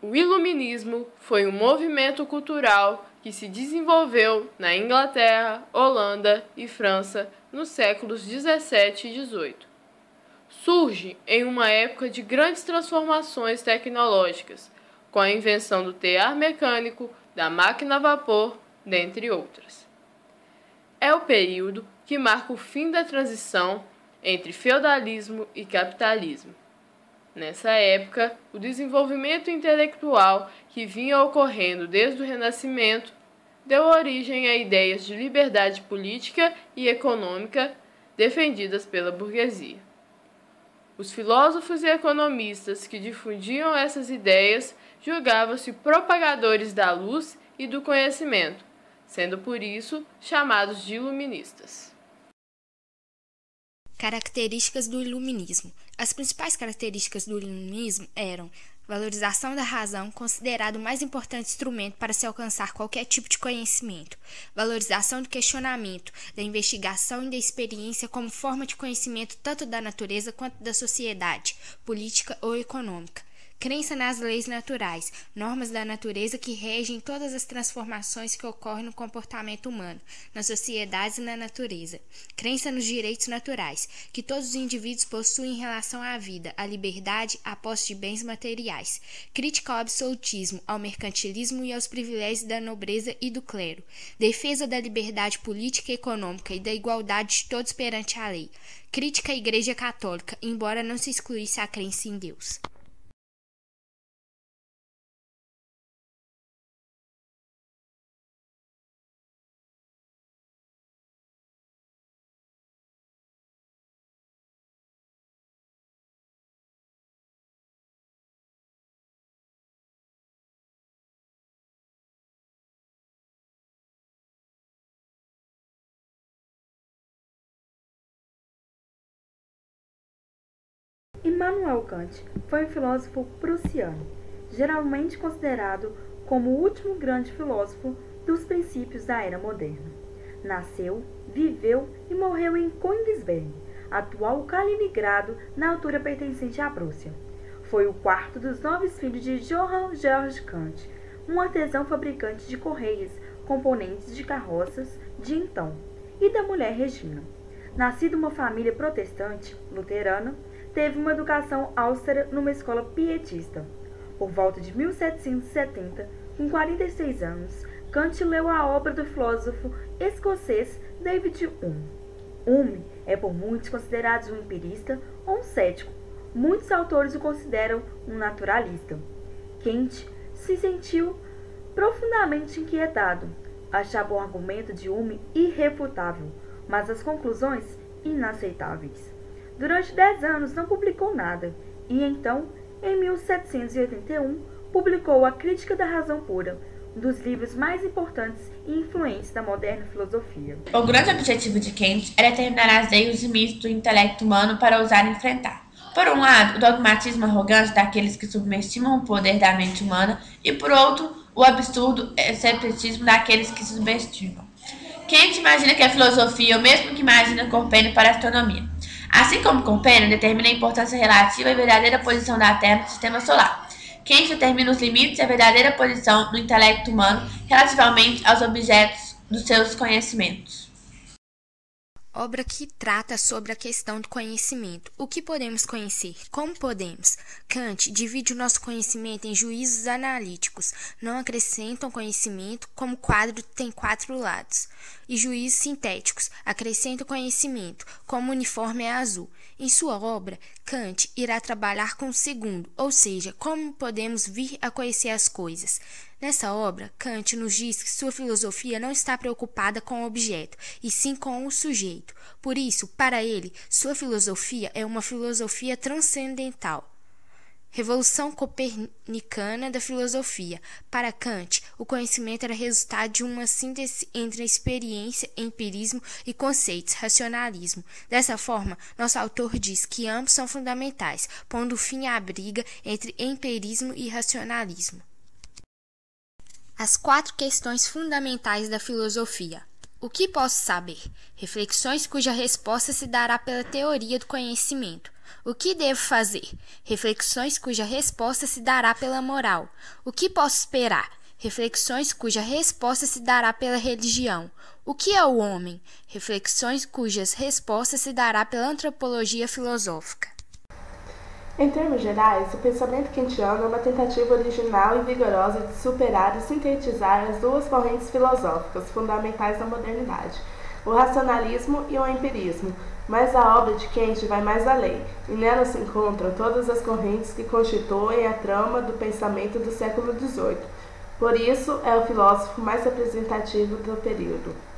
O Iluminismo foi um movimento cultural que se desenvolveu na Inglaterra, Holanda e França nos séculos 17 e 18. Surge em uma época de grandes transformações tecnológicas, com a invenção do tear mecânico, da máquina a vapor, dentre outras. É o período que marca o fim da transição entre feudalismo e capitalismo. Nessa época, o desenvolvimento intelectual que vinha ocorrendo desde o Renascimento deu origem a ideias de liberdade política e econômica defendidas pela burguesia. Os filósofos e economistas que difundiam essas ideias julgavam-se propagadores da luz e do conhecimento, sendo por isso chamados de iluministas. Características do Iluminismo. As principais características do Iluminismo eram valorização da razão, considerado o mais importante instrumento para se alcançar qualquer tipo de conhecimento. Valorização do questionamento, da investigação e da experiência como forma de conhecimento tanto da natureza quanto da sociedade, política ou econômica. Crença nas leis naturais, normas da natureza que regem todas as transformações que ocorrem no comportamento humano, nas sociedades e na natureza. Crença nos direitos naturais, que todos os indivíduos possuem em relação à vida, à liberdade, à posse de bens materiais. Crítica ao absolutismo, ao mercantilismo e aos privilégios da nobreza e do clero. Defesa da liberdade política e econômica e da igualdade de todos perante a lei. Crítica à Igreja Católica, embora não se excluísse a crença em Deus. Immanuel Kant foi um filósofo prussiano, geralmente considerado como o último grande filósofo dos princípios da era moderna. Nasceu, viveu e morreu em Königsberg, atual Kaliningrado, na altura pertencente à Prússia. Foi o quarto dos 9 filhos de Johann Georg Kant, um artesão fabricante de correias, componentes de carroças de então, e da mulher Regina. Nascido em uma família protestante, luterana, teve uma educação austera numa escola pietista. Por volta de 1770, com 46 anos, Kant leu a obra do filósofo escocês David Hume. Hume é por muitos considerado um empirista ou um cético. Muitos autores o consideram um naturalista. Kant se sentiu profundamente inquietado. Achava o argumento de Hume irrefutável, mas as conclusões inaceitáveis. Durante 10 anos não publicou nada, e então, em 1781, publicou A Crítica da Razão Pura, um dos livros mais importantes e influentes da moderna filosofia. O grande objetivo de Kant era determinar as leis e os limites do intelecto humano para ousar enfrentar. Por um lado, o dogmatismo arrogante daqueles que subestimam o poder da mente humana, e por outro, o absurdo escepticismo daqueles que subestimam. Kant imagina que a filosofia é o mesmo que imagina Copérnico para a astronomia. Assim como Copérnico determina a importância relativa e verdadeira posição da Terra no sistema solar, Kant determina os limites e a verdadeira posição do intelecto humano relativamente aos objetos dos seus conhecimentos. Obra que trata sobre a questão do conhecimento. O que podemos conhecer? Como podemos? Kant divide o nosso conhecimento em juízos analíticos, não acrescentam conhecimento, como quadro tem 4 lados, e juízos sintéticos, acrescentam conhecimento, como o uniforme é azul. Em sua obra, Kant irá trabalhar com o segundo, ou seja, como podemos vir a conhecer as coisas. Nessa obra, Kant nos diz que sua filosofia não está preocupada com o objeto, e sim com o sujeito. Por isso, para ele, sua filosofia é uma filosofia transcendental. Revolução copernicana da filosofia. Para Kant, o conhecimento era resultado de uma síntese entre a experiência, empirismo e conceitos, racionalismo. Dessa forma, nosso autor diz que ambos são fundamentais, pondo fim à briga entre empirismo e racionalismo. As 4 questões fundamentais da filosofia. O que posso saber? Reflexões cuja resposta se dará pela teoria do conhecimento. O que devo fazer? Reflexões cuja resposta se dará pela moral. O que posso esperar? Reflexões cuja resposta se dará pela religião. O que é o homem? Reflexões cujas respostas se dará pela antropologia filosófica. Em termos gerais, o pensamento kantiano é uma tentativa original e vigorosa de superar e sintetizar as duas correntes filosóficas fundamentais da modernidade, o racionalismo e o empirismo, mas a obra de Kant vai mais além, e nela se encontram todas as correntes que constituem a trama do pensamento do século XVIII. Por isso, é o filósofo mais representativo do período.